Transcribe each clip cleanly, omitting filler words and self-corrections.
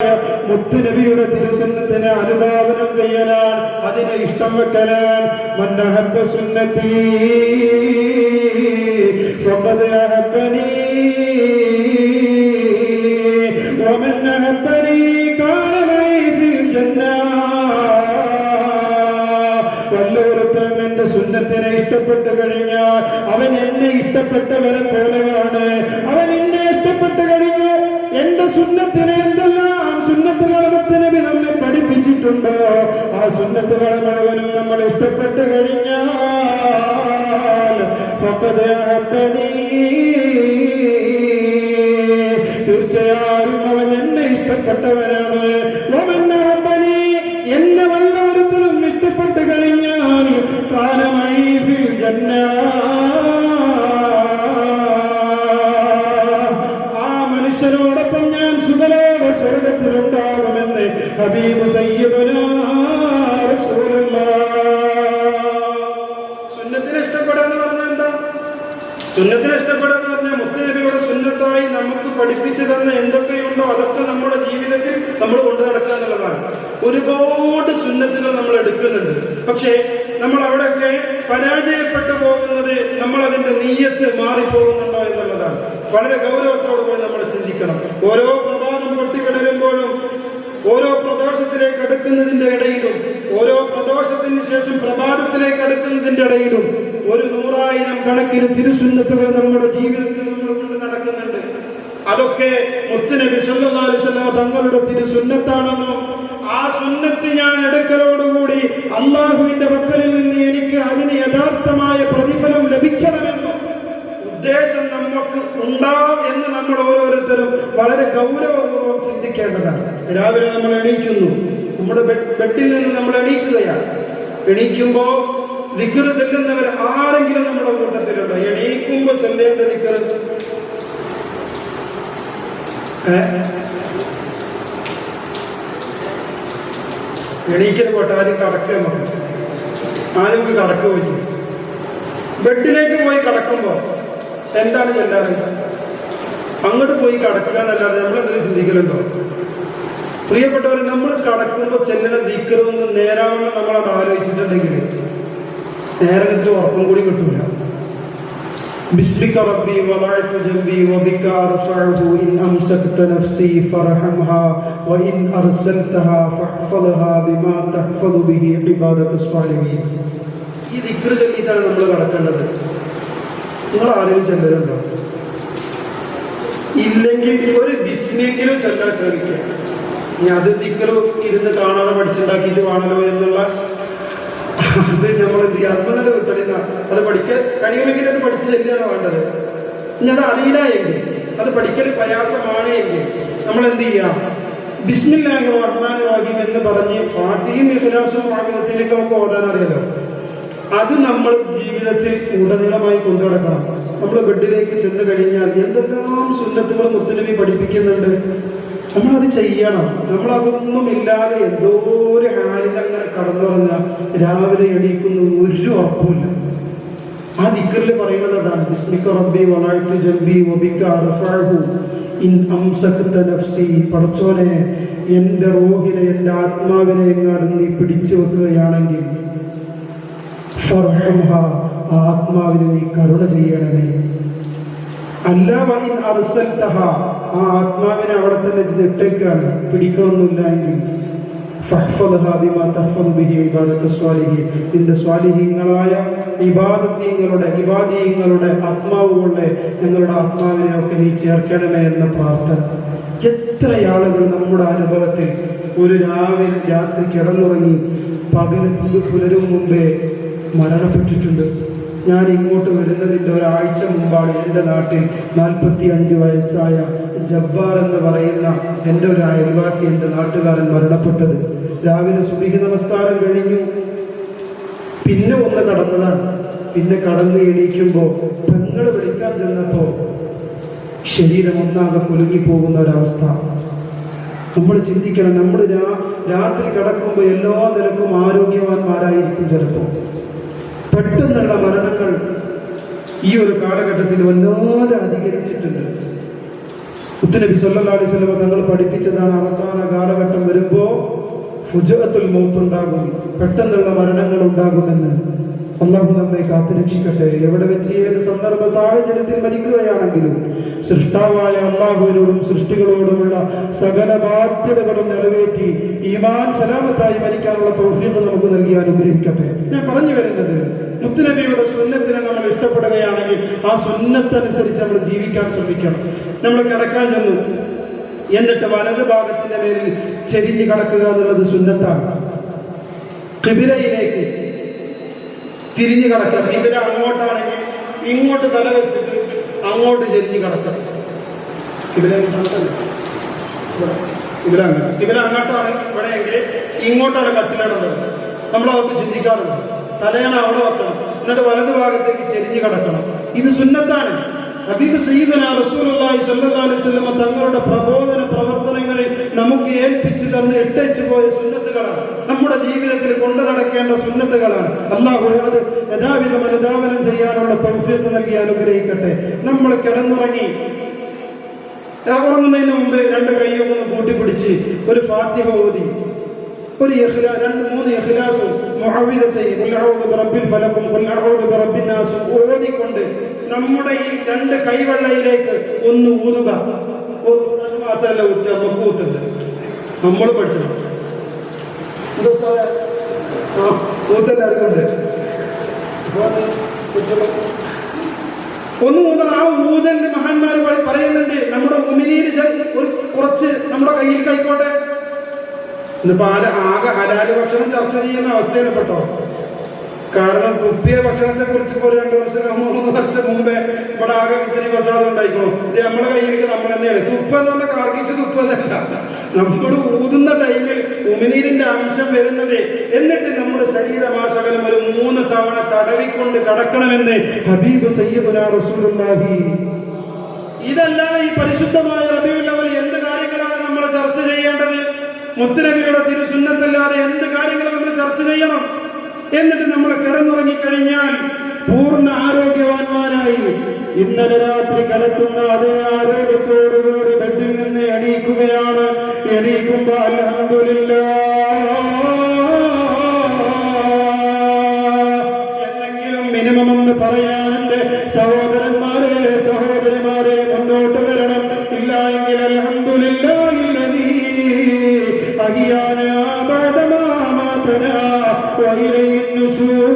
മുത്തുനബിയുടെ തിരുസുന്നത്തിനെ അനുധാവനം ചെയ്യലാൻ, അതിനെ ഇഷ്ടം വെക്കലാൻ. മൻ അഹബ്ബ സുന്നത്തി ഫഖദ് അഹബ്ബനി വമൻ അഹബ്ബനി കാന മഈ ഫിൽ ജന്നah. വല്ലവരും എന്റെ സുന്നത്തിനെ ഇഷ്ടപ്പെട്ടു കഴിഞ്ഞാൽ അവൻ എന്നെ ഇഷ്ടപ്പെട്ടവരെ പോലെയാണ്. അവൻ എന്നെ ഇഷ്ടപ്പെട്ടു കഴിഞ്ഞു. എന്റെ സുന്നത്തിനെ എന്തെല്ലാം സുന്നത്തുകളെ നബി നമ്മെ പഠിപ്പിച്ചിട്ടുണ്ടോ ആ സുന്നത്തുകളെ മുഴുവനും നമ്മൾ ഇഷ്ടപ്പെട്ടു കഴിഞ്ഞാൽ ഫഖദ് അഹബ്ബനി, തീർച്ചയായും അവൻ എന്നെ ഇഷ്ടപ്പെട്ടവനാണ്. വമൻ അഹബ്ബനി, എന്നെ വല്ലവരും ഇഷ്ടപ്പെട്ടു കഴിഞ്ഞാൽ കാന മഈ ഫിൽ ജന്നah, ആ മനുഷ്യനോടൊപ്പം ഞാൻ സുഖലോക സ്വർഗ്ഗത്തിലുണ്ടാകുമെന്ന് ഹബീബ് സയ്യിദുനാ റസൂലുള്ളാഹ്. സുന്നത്തിനെ ഇഷ്ടപ്പെടുക എന്ന് പറഞ്ഞാൽ എന്താ? സുന്നത്തിനെ ഇഷ്ടപ്പെടുക എന്ന് പറഞ്ഞാൽ മുത്തുനബിയുടെ സുന്നത്തായി നമുക്ക് പഠിപ്പിച്ചു തന്ന എന്തൊക്കെയുണ്ടോ അതൊക്കെ നമ്മുടെ ജീവിതത്തിൽ നമ്മൾ കൊണ്ടു നടക്കുക എന്നുള്ളതാണ്. ഒരുപാട് സുന്നത്തുകൾ നമ്മൾ എടുക്കുന്നുണ്ട്. പക്ഷേ നമ്മൾ അവിടെയൊക്കെ പരാജയപ്പെട്ടു പോകുന്നത് നമ്മൾ അതിന്റെ നീയത്ത് മാറിപ്പോകുന്നുണ്ടോ എന്നുള്ളതാണ്. വളരെ ഗൗരവത്തോടു കൂടി നമ്മൾ ചിന്തിക്കണം. ഓരോ പ്രഭാതം പൊട്ടിക്കിടരുമ്പോഴും, ഓരോ പ്രദോഷത്തിലേക്ക് അടുക്കുന്നതിന്റെ ഇടയിലും, ഓരോ പ്രദോഷത്തിന് ശേഷം പ്രഭാതത്തിലേക്ക് അടുക്കുന്നതിന്റെ ഇടയിലും 100,000 കണക്കിന് തിരുസുന്നത്തുകൾ നമ്മുടെ ജീവിതത്തിൽ നമ്മൾ കൊണ്ട് നടക്കുന്നുണ്ട്. അതൊക്കെ മുത്തുനബി സല്ലല്ലാഹു അലൈഹി വസല്ലം തങ്ങളുടെ തിരുസുന്നത്താണെന്നും ആ സുന്നത്ത് ഞാൻ എടുക്കലോടുകൂടി അള്ളാഹുവിന്റെ പക്കലിൽ നിന്ന് എനിക്ക് അതിന് യഥാർത്ഥമായ പ്രതിഫലം ലഭിക്കണമെന്നും ഉദ്ദേശം നമുക്ക് ഉണ്ടാവും എന്ന് നമ്മൾ ഓരോരുത്തരും വളരെ ഗൗരവപൂർവ്വം ചിന്തിക്കേണ്ടതാണ്. രാവിലെ നമ്മൾ എണീക്കുന്നു, നമ്മുടെ ബെഡിൽ നിന്ന് നമ്മൾ എണീക്കുകയാണ്. എണീക്കുമ്പോ ദിക്റ് ചൊല്ലുന്നവർ ആരെങ്കിലും നമ്മുടെ കൂട്ടത്തിലുണ്ടോ? എണീക്കുമ്പോ ചൊല്ലേണ്ട ദിക്റ് എണീക്കൽ പോട്ടെ, ആരും കടക്കുക നമുക്ക് ആരും കടക്കുക പോയി ബെഡിലേക്ക് പോയി കടക്കുമ്പോ എന്താണ് ചെല്ലാറ്? അങ്ങോട്ട് പോയി കടക്കുക എന്നല്ലാതെ നമ്മളെന്തെങ്കിലും ചിന്തിക്കലുണ്ടോ? പ്രിയപ്പെട്ടവർ, നമ്മൾ കടക്കുമ്പോൾ ചെല്ലുന്ന ദിക്റൊന്നും നേരാവണ്ണം നമ്മളത് ആലോചിച്ചിട്ടുണ്ടെങ്കിൽ നേരത്തെ ഉറക്കം കൂടി കിട്ടൂല. ബിസ്മിക റബ്ബി വദഅതു ജംബി വബിക അർഫഉഹു ഇൻ അംസക്ത നഫ്സി ഫർഹംഹാ വഇൻ അർസൽതഹാ ഫഹ്ഫദ്ഹാ ബിമാ തഹ്ഫദു ബിഹി ഇബാദത്തുസ് സ്വാലിഹീൻ. ഈ ദിക്ർ ചൊല്ലിയിട്ടാണ് നമ്മൾ കടക്കേണ്ടത്. നിങ്ങൾ ആരെങ്കിലും ചെല്ലലുണ്ടോ? ഇല്ലെങ്കിൽ ഒരു ബിസ്മിയെങ്കിലും ചൊല്ലാൻ ശ്രമിക്കുക. ഇനി അത് ദിക്ർ ഇരുന്ന് കാണാതെ പഠിച്ചുണ്ടാക്കിയിട്ട് വേണമല്ലോ എന്നുള്ള അത് നമ്മൾ എന്ത് ചെയ്യുക? അതുപോലെ കിട്ടണില്ല. അത് പഠിക്കാൻ കഴിയുമെങ്കിൽ അത് പഠിച്ച് ചെല്ലുകയാണ് വേണ്ടത്. ഇനി അത് അറിയില്ല എങ്കിൽ, അത് പഠിക്കൽ പ്രയാസമാണ് എങ്കിൽ നമ്മൾ എന്ത് ചെയ്യാം? ബിസ്മില്ലാഹിർ റഹ്മാനിർ റഹീം എന്ന് പറഞ്ഞ് ഫാത്തിഹയും ഇഖ്ലാസും ആഖിറത്തിലേക്ക് നമുക്ക് ഓതാൻ അറിയാലോ. അത് നമ്മൾ ജീവിതത്തിൽ ഉടനീളമായി കൊണ്ടുനടക്കണം. നമ്മൾ ബെഡിലേക്ക് ചെന്ന് കഴിഞ്ഞാൽ എന്തെല്ലാം സുന്നത്തുകൾ മുത്തുനബി പഠിപ്പിക്കുന്നുണ്ട്. നമ്മളത് ചെയ്യണം. നമ്മളതൊന്നും ഇല്ലാതെ എന്തോ ഒരു ഹാലിൽ അങ്ങനെ കടന്നുറങ്ങുക, രാവിലെ എണീക്കുന്ന ഒരു ഉറപ്പുമില്ല. ആ ദിക്റിൽ പറയുന്നത് അതാണ്. ബിസ്മിക റബ്ബി വദഅതു ജംബി വബിക അർഫഉഹു ഇൻ അംസക്ത നഫ്സി. പടച്ചോനെ, എന്റെ റൂഹിനെ, എന്റെ ആത്മാവിനെ എങ്ങാനും നീ പിടിച്ചു വെക്കുകയാണെങ്കിൽ ഫർഹംഹാ, ആ ആത്മാവിനെ നീ കരുണ ചെയ്യണമേ. അല്ല വഇൻ അർസൽതഹാ, ആ ആത്മാവിനെ അവിടെ തന്നെ ഇട്ടേക്കാണ്, പിടിക്കണമെന്നില്ല എങ്കിൽ ഫഹ്ഫദ്ഹാ ബിമാ തഹ്ഫദു ബിഹി ഇബാദത്തുസ് സ്വാലിഹീൻ. ഇതിന്റെ സ്വാലിഹീങ്ങളായ ഇബാദീങ്ങളുടെ ആത്മാവുകളുടെ ഞങ്ങളുടെ ആത്മാവിനെ ഒക്കെ നീ ചേർക്കണമേ എന്ന പ്രാർത്ഥന. എത്ര ആളുകൾ നമ്മുടെ അനുഭവത്തിൽ ഒരു രാത്രി കിടന്നുറങ്ങി പകല് പുലരും മുമ്പേ മരണപ്പെട്ടിട്ടുണ്ട്. ഞാൻ ഇങ്ങോട്ട് വരുന്നതിൻ്റെ ഒരാഴ്ച മുമ്പാണ് എൻ്റെ നാട്ടിൽ 45 വയസ്സായ ജബ്ബാർ എന്ന് പറയുന്ന എൻ്റെ ഒരു അയൽവാസി, എൻ്റെ നാട്ടുകാരൻ മരണപ്പെട്ടത്. രാവിലെ സുബ്ഹി നമസ്കാരം കഴിഞ്ഞു, പിന്നെ ഒന്ന് കടന്നതാണ്. പിന്നെ കടന്ന് എണീക്കുമ്പോൾ പെങ്ങൾ വിളിക്കാൻ ചെന്നപ്പോൾ ശരീരം ഒന്നാകെ കുലുങ്ങിപ്പോകുന്ന ഒരവസ്ഥ. നമ്മൾ ചിന്തിക്കണം, നമ്മൾ രാത്രി കിടക്കുമ്പോൾ എല്ലാ നിലക്കും ആരോഗ്യവാന്മാരായിരിക്കും. ചിലപ്പോൾ പെട്ടെന്നുള്ള മരണങ്ങൾ ഈ ഒരു കാലഘട്ടത്തിൽ വല്ലാതെ അധികരിച്ചിട്ടുണ്ട്. മുത്തുനബി സല്ലല്ലാഹു അലൈഹി വസല്ലം തങ്ങൾ പഠിപ്പിച്ചതാണ്, അവസാന കാലഘട്ടം വരുമ്പോ ഫുജഅത്തുൽ മൗത്ത് ഉണ്ടാകും, പെട്ടെന്നുള്ള മരണങ്ങൾ ഉണ്ടാകുമെന്ന്. അല്ലാഹു നമ്മെ കാത്തുരക്ഷിക്കട്ടെ. എവിടെ വെച്ച് ഏത് സന്ദർഭ സാഹചര്യത്തിൽ മരിക്കുകയാണെങ്കിലും സൃഷ്ടാവായ അല്ലാഹുവിനോടും സൃഷ്ടികളോടുമുള്ള സകല ബാധ്യതകളും നിറവേറ്റി ഈമാൻ സലാമത്തായി മരിക്കാനുള്ള തൗഫീഖ് നമുക്ക് നൽകി അനുഗ്രഹിക്കട്ടെ. ഞാൻ പറഞ്ഞു വരുന്നത്, മുത്തുനബിയുടെ സുന്നത്തിനെ നമ്മൾ ഇഷ്ടപ്പെടുകയാണെങ്കിൽ ആ സുന്നത്തനുസരിച്ച് നമ്മൾ ജീവിക്കാൻ ശ്രമിക്കണം. നമ്മൾ കിടക്കാൻ ചെന്നു, എന്നിട്ട് വലത് ഭാഗത്തിന്റെ മേലിൽ ചെരിഞ്ഞ് കിടക്കുക എന്നുള്ളത് സുന്നത്താണ്. ഖിബിലയിലേക്ക് തിരിഞ്ഞു കിടക്കുക. ഖിബില അങ്ങോട്ടാണെങ്കിൽ ഇങ്ങോട്ട് തല വെച്ചിട്ട് അങ്ങോട്ട് ചെരിഞ്ഞ് കിടക്കണം. ഖിബില അങ്ങോട്ടാണ് ഇവിടെയെങ്കിൽ ഇങ്ങോട്ടാണ് കട്ടിലിടുന്നത്. നമ്മളവർക്ക് ചിന്തിക്കാറുണ്ട്, തലയാണ് അവിടെ വെക്കണം, എന്നിട്ട് വലതു ഭാഗത്തേക്ക് ചെരിഞ്ഞ് കിടക്കണം. ഇത് സുന്നത്താണ്. ഹബീബ് സയ്യിദുനാ റസൂലുള്ളാഹി സ്വല്ലല്ലാഹു അലൈഹി വസല്ലം തങ്ങളുടെ പ്രബോധന പ്രവർത്തനങ്ങളിൽ നമുക്ക് ഏൽപ്പിച്ചു തന്ന് ഇട്ടേച്ചു പോയ സുന്നത്തുകളാണ്, നമ്മുടെ ജീവിതത്തിൽ കൊണ്ടു നടക്കേണ്ട സുന്നത്തുകളാണ്. അല്ലാഹു അത് യഥാവിധം അനുധാവനം ചെയ്യാനുള്ള തൗഫീഖ് നൽകി അനുഗ്രഹിക്കട്ടെ. നമ്മൾ കിടന്നുറങ്ങി ഉറങ്ങുന്നതിന് മുമ്പ് രണ്ട് കൈയും ഒന്ന് കൂട്ടിപ്പിടിച്ച് ഒരു ഫാത്തിഹ ഓതി, ഒരു 2-3 ഇഖ്ലാസും മുഅവ്വിദത്തൈൻ ഖുൽ അഊദു ബിറബ്ബിൽ ഫലഖും ഖുൽ അഊദു ബിറബ്ബിൻ നാസ് ഓതിക്കൊണ്ട് നമ്മുടെ ഈ രണ്ട് കൈവെള്ളയിലേക്ക് ഒന്ന് ഊതുക. അത് മാത്രമല്ല ഊത്തുന്നത് നമ്മൾ പഠിച്ചത് ഊത്തല്ലാറുണ്ട്. ഒന്ന് ഊതണം. ആ ഊതലിന് മഹാന്മാർ പറയുന്നുണ്ട്, നമ്മുടെ മുഅ്മിനീന് കുറച്ച് നമ്മുടെ കയ്യിൽ കൈക്കോട്ടെ. ഇന്നിപ്പോ ആകെ ഹലാല് ഭക്ഷണം ചർച്ച ചെയ്യുന്ന അവസ്ഥയാണ് പെട്ടോ. കാരണം കുപ്പിയ ഭക്ഷണത്തെ കുറിച്ച് ഒരു 2-3 വർഷം മുമ്പേ ഇവിടെ ആകെ ഇത്തിരി പ്രസാദം ഉണ്ടായിക്കോളും. ഇത് നമ്മളെ കയ്യിലേക്ക് നമ്മൾ തന്നെയാണ്. തുപ്പെന്ന് പറഞ്ഞാൽ കാർക്കിച്ച് തുപ്പതല്ല, നമ്മൾ ഊതുന്ന ടൈമിൽ ഉമിനീരിന്റെ അംശം വരുന്നത്. എന്നിട്ട് നമ്മുടെ ശരീരമാശകലം ഒരു 3 തവണ തടവിക്കൊണ്ട് കടക്കണമെന്ന് ഹബീബ് സയ്യിദുനാ റസൂലുള്ളാഹി. ഇതല്ലാതെ ഈ പരിശുദ്ധമായ റബീഉൽ അവ്വൽ എന്ത് കാര്യങ്ങളാണ് നമ്മൾ ചർച്ച ചെയ്യേണ്ടത്? മുത്തുനബിയുടെ തിരുസുന്നത്തല്ലാതെ എന്ത് കാര്യങ്ങൾ നമ്മൾ ചർച്ച ചെയ്യണം? എന്നിട്ട് നമ്മൾ കിടന്നുറങ്ങിക്കഴിഞ്ഞാൽ പൂർണ്ണ ആരോഗ്യവാന്മാരായി ഇന്നലെ രാത്രി കലത്തുന്ന അതേ ആരോഗ്യത്തോടുകൂടി ബെഡിൽ നിന്ന് എണീക്കുകയാണ്. എണീക്കുമ്പോ അൽഹംദുലില്ലാഹ് എന്നെങ്കിലും മിനിമം എന്ന് പറയാൻ എന്റെ സഹോദരന്മാരെ സഹോദരിമാരെ മുന്നോട്ട് വരണം. ഇല്ല എങ്കിൽ അൽഹംദുലില്ലാഹില്ലദീ അഹിയാനാ ബഅദമാ മാതനാ വഇലൈഹിൻ നുശൂർ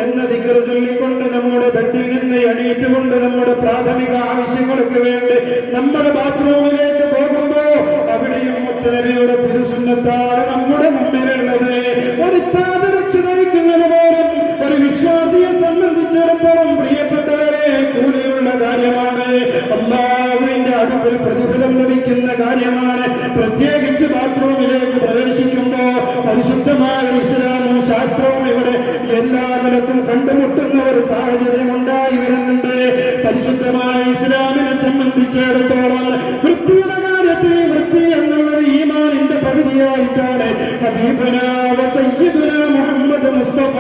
എന്ന ദിക്ർ ചൊല്ലിക്കൊണ്ട് നമ്മുടെ ബെഡിൽ നിന്ന് എണീറ്റുകൊണ്ട് നമ്മുടെ പ്രാഥമിക ആവശ്യങ്ങൾക്ക് വേണ്ടി നമ്മുടെ ബാത്റൂമിലേക്ക് പോകുമ്പോ അവിടെയും മുത്തുനബിയുടെ തിരുസുന്നത്താണ് നമ്മുടെ മുന്നിലുള്ളത്. ഒരു താതരച്ച് നയിക്കുന്നത് പോലും ഒരു വിശ്വാസിയെ സംബന്ധിച്ചിടത്തോളം പ്രിയപ്പെട്ടവരെ കൂലിയുള്ള കാര്യമാണ്. അല്ലാഹുവിന്റെ അടുക്കൽ പ്രതിഫലം ലഭിക്കുന്ന കാര്യമാണ്. പ്രത്യേകിച്ച് ബാത്റൂമിലേക്ക് പ്രവേശിക്കുമ്പോ പരിശുദ്ധമായ ഇസ്ലാമും ശാസ്ത്രവും ഇവിടെ എല്ലാ നിലത്തും കണ്ടുമുട്ടുന്ന ഒരു സാഹചര്യം ഉണ്ടായി വരുന്നുണ്ട്. പരിശുദ്ധമായ ഇസ്ലാമിനെ സംബന്ധിച്ചിടത്തോളം വൃത്തിയുടെ കാര്യത്തിൽ വൃത്തി എന്നുള്ളത് ഈമാനിന്റെ പകുതിയായിട്ടാണ് ഹബീബുനാ വ സയ്യിദുനാ മുഹമ്മദ് മുസ്തഫ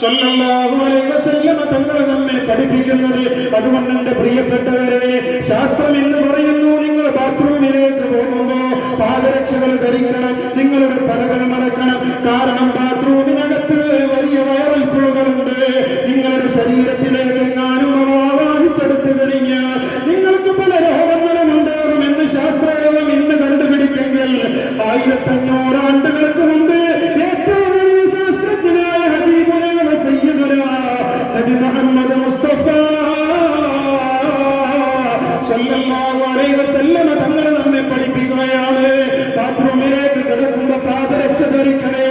സ്വല്ലല്ലാഹു അലൈഹി വസല്ലം തങ്ങൾ നമ്മെ പഠിപ്പിക്കുന്നത്. അതുകൊണ്ട് എന്റെ പ്രിയപ്പെട്ടവരെ, ശാസ്ത്രം എന്ന് പറയുന്നു, നിങ്ങൾ ബാത്റൂമിലേക്ക് പോകുമ്പോ പാദരക്ഷകൾ ധരിക്കണം, നിങ്ങളുടെ തലകൾ മറക്കണം. കാരണം ബാത്റൂമിനകത്ത് വലിയ വൈറൽ പുഴുകളുണ്ട്. നിങ്ങളുടെ ശരീരത്തിലേക്ക് എങ്ങാനും വാഹിച്ചെടുത്തു കഴിഞ്ഞാൽ നിങ്ങൾക്ക് പല രോഗങ്ങളും ഉണ്ടാകുമെന്ന് ശാസ്ത്രം ഇന്ന് കണ്ടുപിടിക്കെങ്കിൽ 1500 ആണ്ടുകൾക്ക് മുമ്പ് ഏറ്റവും വലിയ ശാസ്ത്രജ്ഞനായ ഹബീബുനാ വ സയ്യിദുനാ നബി മുഹമ്മദ് മുസ്തഫ സ്വല്ലല്ലാഹു അലൈഹി വസല്ലം തങ്ങൾ നമ്മെ പഠിപ്പിക്കുകയാണ്. ബാത്റൂമിലേക്ക് കിടക്കുമ്പോ പാദരക്ഷ ധരിക്കണേ,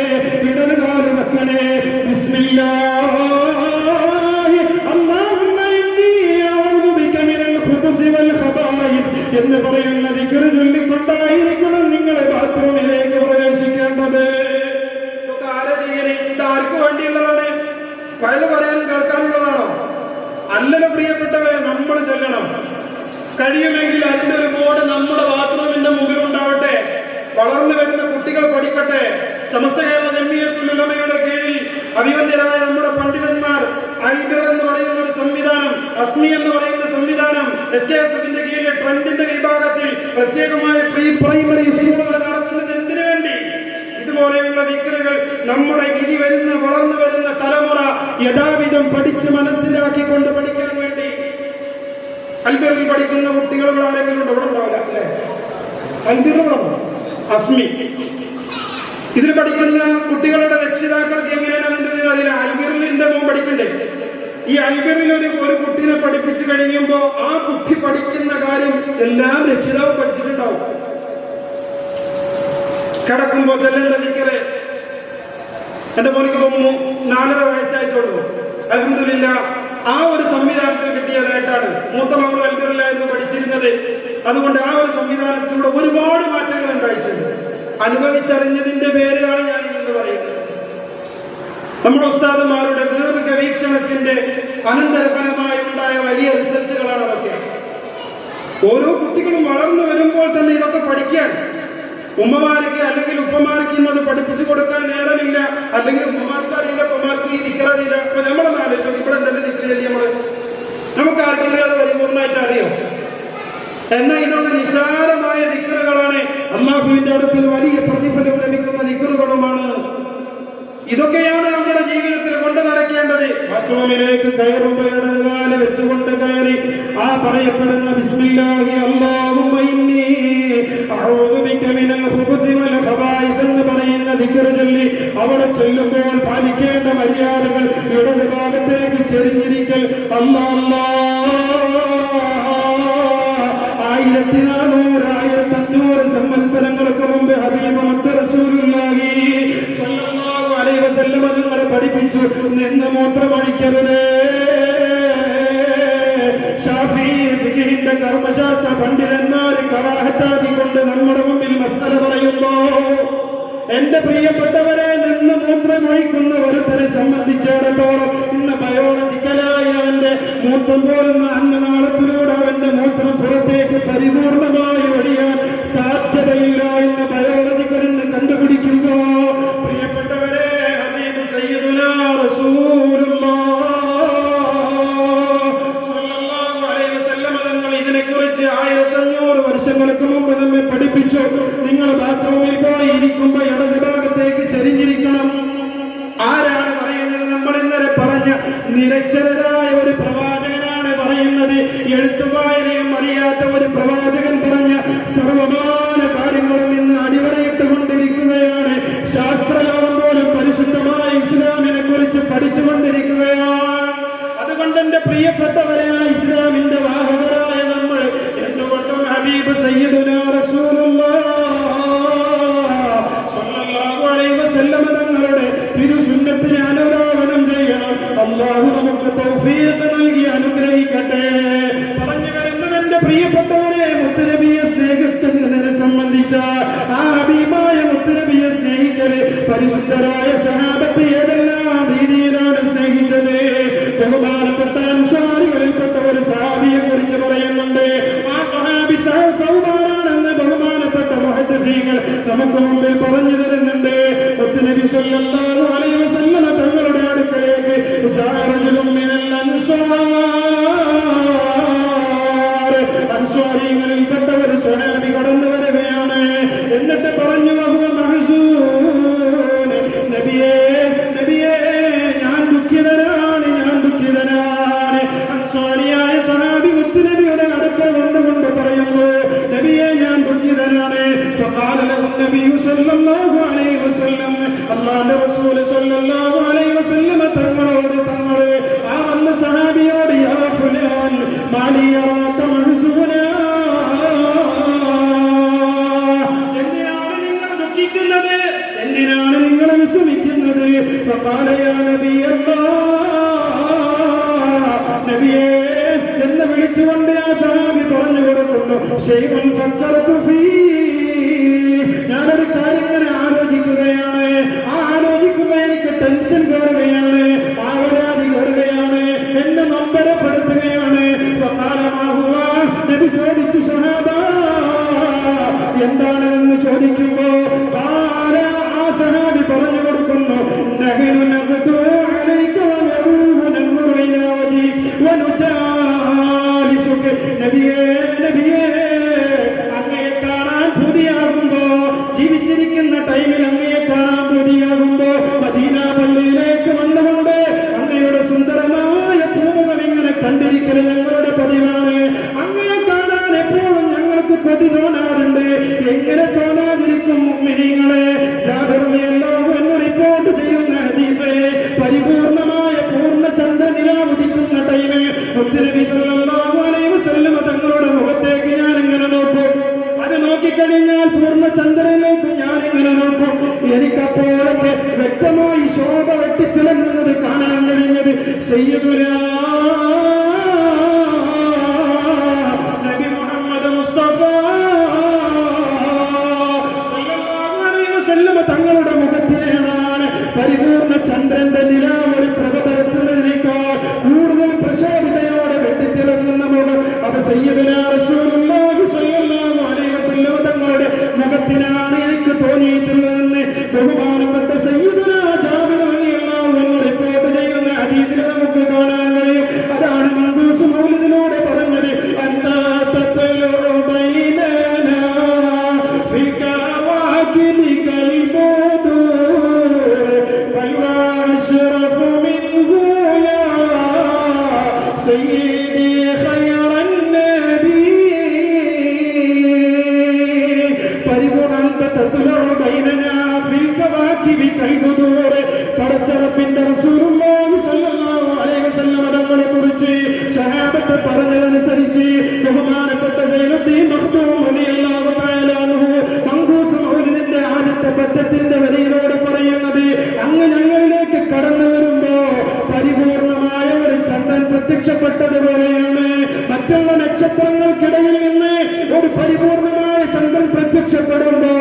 ഇടതുകാല് വെക്കണേ. ബിസ്മില്ലാഹി അല്ലാഹുമ്മ ഇന്നി അഊദു ബിക മിനൽ ഖുബുസി വൽ ഖബായിസ് എന്ന് പറയുന്ന ദിക്ർ ചൊല്ലിക്കൊണ്ടായിരിക്കണം നിങ്ങൾ ബാത്റൂമിലേക്ക് പ്രവേശിക്കേണ്ടത്. ഇതൊക്കെ ആരെ ചെയ്യണേ? ഇത് ആർക്ക് വേണ്ടിയുള്ളതാണ്? പല പറയാനും കേൾക്കാനുള്ളതാണോ? അല്ലല്ലോ പ്രിയപ്പെട്ടവരെ, നമ്മൾ ചെല്ലണം. കഴിയുമെങ്കിൽ അതിന്റെ ഒരു ബോർഡ് നമ്മുടെ ബാത്റൂമിന്റെ മുമ്പിലുണ്ടാവട്ടെ. വളർന്നു വരുന്ന കുട്ടികൾ പഠിക്കട്ടെ. സമസ്ത കേരള ജംഇയ്യത്തുൽ ഉലമയുടെ കീഴിൽ അഭിവന്ദ്യരായ നമ്മുടെ പണ്ഡിതന്മാർ ഐബർ എന്ന് പറയുന്ന ഒരു സംവിധാനം, അസ്മി എന്ന് പറയുന്ന സംവിധാനം, SKSFന്റെ കീഴിലെ ട്രെൻഡിന്റെ വിഭാഗത്തിൽ പ്രത്യേകമായ പ്രീ പ്രൈമറി സ്കൂളുകൾ നടത്തുന്നത് എന്തിനു വേണ്ടി? ഇതുപോലെയുള്ള ദിക്റുകൾ നമ്മുടെ ഇനി വരുന്ന വളർന്നു വരുന്ന തലമുറ യഥാവിധം പഠിച്ച് മനസ്സിലാക്കിക്കൊണ്ട് പഠിക്കാൻ വേണ്ടി. അൽബിറിൽ പഠിക്കുന്ന കുട്ടികൾ ആരെങ്കിലും ഇവിടെ ഉണ്ടാവില്ല അല്ലേ? അൽബിറുകളാണ് അസ്മി. ഇതിൽ പഠിക്കുന്ന കുട്ടികളുടെ രക്ഷിതാക്കൾക്ക് എങ്ങനെയാണ് അതിൽ അൽബിറിന്റെ മോൻ പഠിക്കണ്ടേ? ഈ അൽബിറിൽ ഒരു കുട്ടീനെ പഠിപ്പിച്ചു കഴിയുമ്പോൾ ആ കുട്ടി പഠിക്കുന്ന കാര്യം എല്ലാം രക്ഷിതാവ് പഠിച്ചിട്ടുണ്ടാവും. കിടക്കുമ്പോൾ ചെല്ലേണ്ട ദിക്റ് എന്റെ മോനിക്ക് 4.5 വയസ്സായിട്ടുള്ളൂ. അൽഹംദുലില്ലാഹ് ആ ഒരു സംവിധാനത്തിൽ കിട്ടിയ നേട്ടാണ്. മൂത്ത മകൾ അൽബിറിലായിരുന്നു പഠിച്ചിരുന്നത്. അതുകൊണ്ട് ആ ഒരു സംവിധാനത്തിലൂടെ ഒരുപാട് മാറ്റങ്ങൾ ഉണ്ടായിട്ടുണ്ട്. അനുഭവിച്ചറിഞ്ഞതിന്റെ പേരിലാണ് ഞാൻ എന്ന് പറയുന്നത്. നമ്മുടെ ഉസ്താദുമാരുടെ ദീർഘവീക്ഷണത്തിന്റെ അനന്തരഫലമായി ഉണ്ടായ വലിയ റിസൾട്ടുകളാണ് അതൊക്കെ. ഓരോ കുട്ടികളും വളർന്നു വരുമ്പോൾ തന്നെ ഇതൊക്കെ പഠിക്കാൻ ഉമ്മമാർക്ക് അല്ലെങ്കിൽ ഉപ്പമാർക്ക് ഇന്നത് പഠിപ്പിച്ചു കൊടുക്കാൻ നേരമില്ല. അല്ലെങ്കിൽ ഉമ്മമാർക്ക് അറിയില്ല, ഉപ്പമാർക്ക് ഈ ദിക്ററിയില്ല. അപ്പൊ നമ്മളെ നാട്ടിൽ ഇവിടെ തന്നെ ദിക്റിയല്ലേ നമുക്ക് ആർക്കെങ്കിലും അത് പരിപൂർണ്ണമായിട്ട് അറിയോ? എന്നാൽ ഇതൊക്കെ നിസ്സാരമായ ദിക്റുകളാണ്. അല്ലാഹുവിന്റെ അടുക്കൽ വലിയ പ്രതിഫലം ലഭിക്കുന്ന ദിക്റുകളുമാണ്. ഇതൊക്കെയാണ് നമ്മുടെ ജീവിതത്തിൽ കൊണ്ട് നടക്കേണ്ടത്. ബാത്റൂമിലേക്ക് കയറുമ്പോൾ ഇടതുകാല് വെച്ചുകൊണ്ട് കയറി ആ പറയപ്പെടുന്ന ബിസ്മില്ലാഹി അല്ലാഹുമ്മ ഇന്നി അഊദു ബിക മിനൽ ഖുബുസി വൽ ഖബായിസ് എന്ന് പറയുന്ന ദിക്ർ ചൊല്ലി അവിടെ ചൊല്ലുമ്പോൾ പാലിക്കേണ്ട മര്യാദകൾ ഇടത് ഭാഗത്തേക്ക് ചെരിഞ്ഞിരിക്കൽ. അല്ലാഹ് 1400-1500 സംവത്സരങ്ങൾക്ക് മുമ്പ് ഹബീബ് മുത്ത് റസൂലുള്ളാഹി സ്വല്ലല്ലാഹു അലൈഹി വസല്ലം നിങ്ങളെ പഠിപ്പിച്ചു, നിന്ന് മൂത്രമൊഴിക്കരുത്. ശാഫിഈ ഫിഖ്ഹിന്റെ കർമ്മശാസ്ത്ര പണ്ഡിതന്മാര് കറാഹത്താക്കിക്കൊണ്ട് നമ്മുടെ മുമ്പിൽ മസ്അല പറയുമ്പോ എന്റെ പ്രിയപ്പെട്ടവരെ, നിന്ന് മൂത്രമൊഴിക്കുന്ന ഒരുത്തരെ സംബന്ധിച്ചിടത്തോളം ഇന്ന് ബയോളജിക്കലായി അവന്റെ മൂത്രം പോലുന്ന അന്നനാളത്തിലൂടെ അവന്റെ മൂത്രം പുറത്തേക്ക് പരിപൂർണമായി ഒഴിയാൻ സാധ്യതയില്ല എന്ന് ബയോളജിക്കൽ ഇന്ന് കണ്ടുപിടിക്കുന്നു. പ്രിയപ്പെട്ടവരെ, ഹബീബ് സയ്യിദുനാ റസൂലുള്ളാഹ് സ്വല്ലല്ലാഹു അലൈഹി വസല്ലം തങ്ങൾ ഇതിനെക്കുറിച്ച് 1500 വർഷങ്ങൾക്ക് മുമ്പ് നമ്മെ പഠിപ്പിച്ചു. നിങ്ങൾ ബാത്റൂമിൽ പോയി ഇരിക്കുമ്പോൾ ഇടത് ഭാഗത്തേക്ക് ചെരിഞ്ഞിരിക്കണം. ആരാണ് പറയുന്നത്? നമ്മൾ ഇന്നലെ പറഞ്ഞ നിരക്ഷരരായ ഒരു പ്രവാചകനാണ് പറയുന്നത്. എഴുത്തുവായനയും അറിയാത്ത ഒരു പ്രവാചകൻ പറഞ്ഞ സർവമാന കാര്യങ്ങളും ഇന്ന് അടിവരയിട്ടുകൊണ്ടിരിക്കുകയാണ്. ശാസ്ത്രലോകം പോലും പരിശുദ്ധമായ ഇസ്ലാമിനെ കുറിച്ച് പഠിച്ചുകൊണ്ടിരിക്കുകയാണ്. അതുകൊണ്ട് എന്റെ പ്രിയപ്പെട്ടവരെ, ഇസ്ലാമിന്റെ വാഹകരായ നമ്മൾ എന്തുകൊണ്ടും ഹബീബ് സയ്യിദുനാ റസൂലുള്ളാഹ് സ്വല്ലല്ലാഹു അലൈഹി വസല്ലം തങ്ങളുടെ തിരുസുന്നത്തിനെ അനുധാവനം ചെയ്യണം. അല്ലാഹു നമുക്ക് തൗഫീഖ് നൽകി അനുഗ്രഹിക്കട്ടെ. പറഞ്ഞു വരുന്നത് എന്റെ പ്രിയപ്പെട്ടവരെ, മുത്തുനബിയെ സ്നേഹിക്കുന്നതിനെ സംബന്ധിച്ച ആ ഹബീബായ മുത്തുനബിയെ സ്നേഹിക്കല് പരിശുദ്ധരായ സഹാബത്ത് ഏതെല്ലാം രീതിയിലാണ് സ്നേഹിച്ചത്? ബഹുമാനപ്പെട്ട അൻസാരികളിൽപ്പെട്ട ഒരു സഹാബിയെ കുറിച്ച് പറയുന്നുണ്ട്. ആ സഹാബി സൗബാനാണെന്ന് ബഹുമാനപ്പെട്ട മുഹദ്ദിസീങ്ങൾ നമുക്ക് മുമ്പിൽ പറഞ്ഞു തരുന്നുണ്ട്. മുത്തുനബി സ്വല്ലല്ലാഹു അലൈഹി വസല്ലം തങ്ങളുടെ അടുക്കലേക്ക് അൻസാരികളിൽപ്പെട്ട ഒരു സഹാബി കടന്നു വരികയാണ്. എന്നിട്ട് പറഞ്ഞു, നബിയേ നബിയേ, ഞാൻ ദുഃഖിതനാണ്, ഞാൻ ദുഃഖിതനാണ്. അൻസാരിയായ സഹാബി മുത്തുനബിയുടെ അടുക്കൽ വന്നുകൊണ്ട് പറയുന്നു, നബിയെ ഞാൻ ദുഃഖിതനാണ്. فقال له النبي صلى الله عليه وسلم, അല്ലാഹുവിന്റെ റസൂൽ സ്വല്ലല്ലാഹു അലൈഹി വസല്ലം തങ്ങളോട് ആ വന്ന സഹാബിയോട്, യാ ഫുലാൻ മാലി യറാക മഹ്സൂനാ, എന്തിനാണ് നിങ്ങൾ ദുഃഖിക്കുന്നത്? എന്തിനാണ് നിങ്ങൾ വിഷമിക്കുന്നത്? فقال يا نبي الله, നബിയേ എന്ന് വിളിച്ചുകൊണ്ട് ആ സഹാബി പറഞ്ഞു കൊടുക്കുന്നു, ശൈഉൻ ഫക്കറതു ഫീ, ഞാനൊരു കാര്യം ഇങ്ങനെ ആലോചിക്കുകയാണ്. ആ ആലോചിക്കുമ്പോൾ എനിക്ക് ടെൻഷൻ കയറുകയാണ്, ആവരാതി കയറുകയാണ്, എന്നെ നൊമ്പരപ്പെടുത്തുകയാണ്. നബി ചോദിച്ചു, സഹാബ എന്താണെന്ന് ചോദിക്കുമ്പോ ആ സഹാബി പറഞ്ഞു കൊടുക്കുന്നു, നഹ്നു നഖ്ദു അലൈക വനറൂഹു നൻദുറു കൊതി തോന്നാറുണ്ട്. എങ്ങനെ തോന്നാതിരിക്കും മുഅ്മിനീങ്ങളെ? ജാബിർ റളിയല്ലാഹു അൻഹു റിപ്പോർട്ട് ചെയ്യുന്ന ഹദീസ്, പരിപൂർണമായ പൂർണ്ണചന്ദ്രനിലാവ് ഉദിക്കുന്ന ടൈമ് മുത്തുനബി സല്ലല്ലാഹു അലൈഹി വസല്ലം തങ്ങളുടെ മുഖത്തേക്ക് ഞാൻ ഇങ്ങനെ നോക്കും. അത് നോക്കിക്കഴിഞ്ഞാൽ പൂർണ്ണചന്ദ്രനിലേക്ക് ഞാൻ ഇങ്ങനെ നോക്കും. എനിക്കപ്പോഴൊക്കെ വ്യക്തമായി ശോഭ വെട്ടിത്തിളങ്ങുന്നത് കാണാൻ കഴിഞ്ഞത് സയ്യിദുനാ നബി മുഹമ്മദ് മുസ്തഫ സല്ലല്ലാഹു അലൈഹി വസല്ലം തങ്ങളുടെ മുഖത്തിലാണ്. പരിപൂർണ്ണ ചന്ദ്രന്റെ നിലാവൊളി പ്രഭ പരത്തുന്നതിനേക്കാൾ കൂടുതൽ പ്രശോഭിതയോടെ വെട്ടിത്തിളങ്ങുന്ന മുഖം അത് സയ്യിദുനാ റസൂലുള്ളാഹി സ്വല്ലല്ലാഹു അലൈഹി വസല്ലം തങ്ങളുടെ മുഖത്തിനാണ് എനിക്ക് തോന്നിയിട്ടുള്ളതെന്ന് ബഹുമാനപ്പെട്ട സയ്യിദുനാ ജാബിർ റളിയല്ലാഹു അൻഹു റിപ്പോർട്ട് ചെയ്യുന്ന ഹദീസിൽ നമുക്ക് കാണാൻ കഴിയും. അതാണ് മൻദൂസ് മൗലിദിലൂടെ പറഞ്ഞത്, അന്താ തത്ലഉ ബൈനനാ ഫി കവാകിബികൽ ബുദൂർ വൽവാ അശ്റഫു മിൻഹു യാ സയ്യിദി ഖൈറൻ നബി. പടച്ചറപ്പിന്റെ റസൂലുള്ളാഹി സ്വല്ലല്ലാഹു അലൈഹി വസല്ലം തങ്ങളെ കുറിച്ച് സഹാബത്ത് പറഞ്ഞതനുസരിച്ച് ബഹുമാനപ്പെട്ട സൈനുദ്ദീൻ മഖ്ദൂം റളിയല്ലാഹു തആല അൻഹു മൻഖൂസ് മൗലിദിന്റെ ആദ്യത്തെ പദ്യത്തിന്റെ വരിയിലൂടെ പറയുന്നത്, അങ്ങ് ഞങ്ങളിലേക്ക് കടന്നു വരുമ്പോ പരിപൂർണമായ ഒരു ചന്ദ്രൻ പ്രത്യക്ഷപ്പെട്ടതുപോലെയാണ്. മറ്റുള്ള നക്ഷത്രങ്ങൾക്കിടയിൽ നിന്ന് ഒരു പരിപൂർണമായ ചന്ദ്രൻ പ്രത്യക്ഷപ്പെടുമ്പോ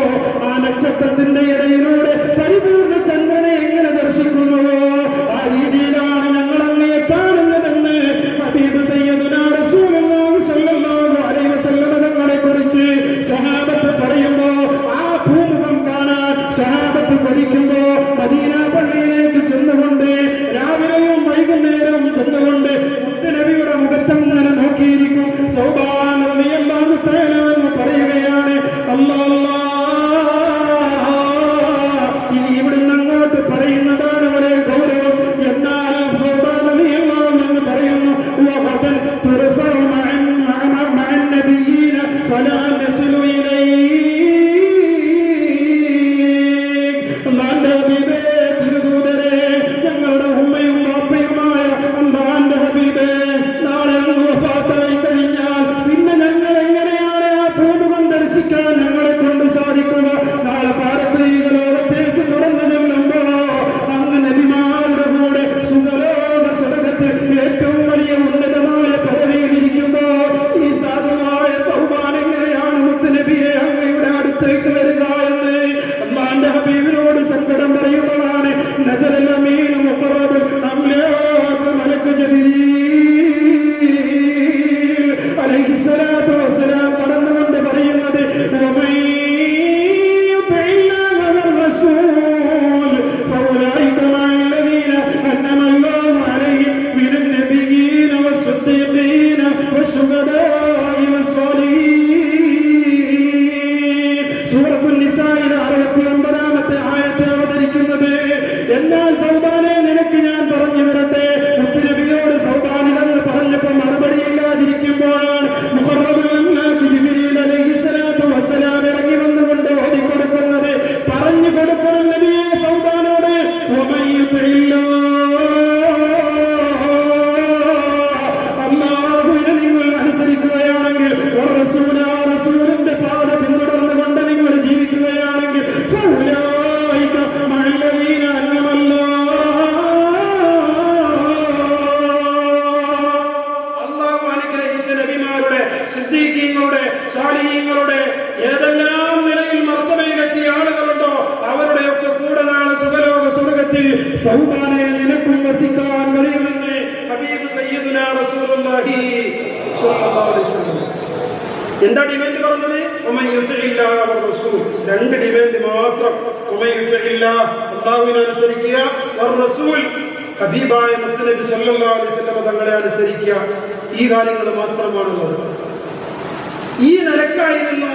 ആ നക്ഷത്രത്തിന്റെ ഇടയിലൂടെ പരിപൂർണ ചന്ദ്രനെ എങ്ങനെ ദർശിക്കുന്നുവോ ആ രീതിയിലാണ് ഞങ്ങൾ അങ്ങയെ കാണുന്നതെന്ന് ഹബീബ് സയ്യിദുനാ റസൂലുള്ളാഹി സ്വല്ലല്ലാഹു അലൈഹി വസല്ലം തങ്ങളെ കുറിച്ച് സഹാബത്ത് പറയുമ്പോ ആ ഭൂമുഖം കാണാൻ സഹാബത്ത് പഠിക്കുമ്പോ മദീന പള്ളിയിലേക്ക് ചെന്നുകൊണ്ട് രാവിലെയും വൈകുന്നേരവും ചെന്നുകൊണ്ട് മുത്തുനബിയുടെ മുഖത്തങ്ങനെ നോക്കിയിരിക്കും. സൗബാൻ റളിയല്ലാഹു തആല പറയുകയാണ്, അല്ലാഹ് ഇനി ഇവിടുന്ന് അങ്ങോട്ട് പറയുന്നതാണ് വളരെ ഗൗരവം. എന്നാൽ സൗബാൻ റളിയല്ലാഹു അൻഹു പറയുന്നു, വഖദൻ തുർഫഉ മഅൻ നബിയ്യീന ഫലാ നസ്ലു ഇലൈഹി. അല്ലാഹുവിന്റെ ഹബീബേ, തിരുദൂതരേ, ഞങ്ങളുടെ ഉമ്മയും വാപ്പയുമായ അല്ലാഹുവിന്റെ ഹബീബേ, നാളെ അങ്ങ് വഫാത്തായി കഴിഞ്ഞാൽ പിന്നെ ഞങ്ങൾ എങ്ങനെയാണ് ആ ഭൂമുഖം ദർശിക്കാൻ ഞങ്ങളെ കൊണ്ട് സാധിക്കുക? നാളെ പാരത്രിക ലോകത്തേക്ക് തുറന്നു ചെല്ലുമ്പോ അങ്ങ് നബിമാരുടെ കൂടെ സുഖലോക സ്വർഗ്ഗത്തിൽ ഏറ്റവും വലിയ ഉന്നതമായ പദവിയിൽ ഇരിക്കുമ്പോ ഈ സാധുവായ സൗബാൻ എങ്ങനെയാണ് മുത്തുനബിയെ അങ്ങയുടെ അടുത്തേക്ക് വരിക എന്ന് അല്ലാഹുവിന്റെ ഹബീബിനോട് സങ്കടം പറയുമ്പോഴാണ് നസറൽ അമീൻ മുഖറബ് അംലാഖ് മലക്ക് ജിബ്രീൽ അലൈഹിസ്സലാത്തു വസ്സലാം കടന്നുകൊണ്ട് പറയുന്നത്, വമൻ യുതിഇല്ലാഹ വറസൂൽ ഫൗലൈക മഅല്ലദീന അൻഅമ അല്ലാഹു അലൈഹിം മിനൻ നബിയ്യീന വസ്സദ്ദീഖീന വശുഹദാഇ വസ്സാലിഹീൻ. സൂറത്തുൻ നിസായിലെ 69-ാമത്തെ ആയത്ത് അവതരിക്കുന്നത്. എന്നാൽ സൗബാനെ, നിനക്ക് ഞാൻ പറഞ്ഞു തരട്ടെ, മുത്തുനബിയോട് സൗബാനിലെന്ന് പറഞ്ഞപ്പോൾ മറുപടിയില്ലാതിരിക്കുമ്പോഴാണ് മുഖറബുൽ അംലാഖ് ജിബ്രീൽ അലൈഹിസ്സലാത്തു വസ്സലാം ഇറങ്ങി വന്നുകൊണ്ട് ഓതിക്കൊടുക്കുന്നത്. പറഞ്ഞു കൊടുക്കണം നബിയെ സൗബാനോട്, വമൻ യുതിഇല്ലാഹ്, അല്ലാഹുവിനെ നിങ്ങൾ അനുസരിക്കുകയാണെങ്കിൽ, റസൂലിന്റെ പാത പിന്തുടർന്നുകൊണ്ട് നിങ്ങൾ ജീവിക്കുകയാണെങ്കിൽ, ഫൗലൈക മഅല്ലദീന അൻഅമ അല്ലാഹു അനുഗ്രഹിച്ച നബിമാരുടെ, സിദ്ദീഖീങ്ങളുടെ, സാലിഹീങ്ങളുടെ ഏതെല്ലാം നിലയിൽ മർത്തബയിലെത്തിയ ആളുകളുണ്ടോ അവരുടെയൊക്കെ കൂടെ നാളെ സുഖലോക സ്വർഗ്ഗത്തിൽ സൗബാനെ നിനക്കും വസിക്കാൻ കഴിയുമെന്ന് ഹബീബ് സയ്യിദുനാ റസൂലുള്ളാഹി സ്വല്ലല്ലാഹു അലൈഹി വസല്ലം. എന്താ ഡിമാൻഡ് പറഞ്ഞത്? വമൻ യുതിഇല്ലാഹ വറസൂൽ. രണ്ട് ഡിമാൻഡ് മാത്രം. വമൻ യുതിഇല്ലാഹ, അല്ലാഹുവിനെ അനുസരിക്കുക, വറസൂൽ, ഹബീബായ മുത്തുനബി സല്ലല്ലാഹു അലൈഹി വസല്ലം തങ്ങളെ അനുസരിക്കുക. ഈ കാര്യങ്ങൾ മാത്രമാണുള്ളത്. ഈ നിലക്കായിരുന്നു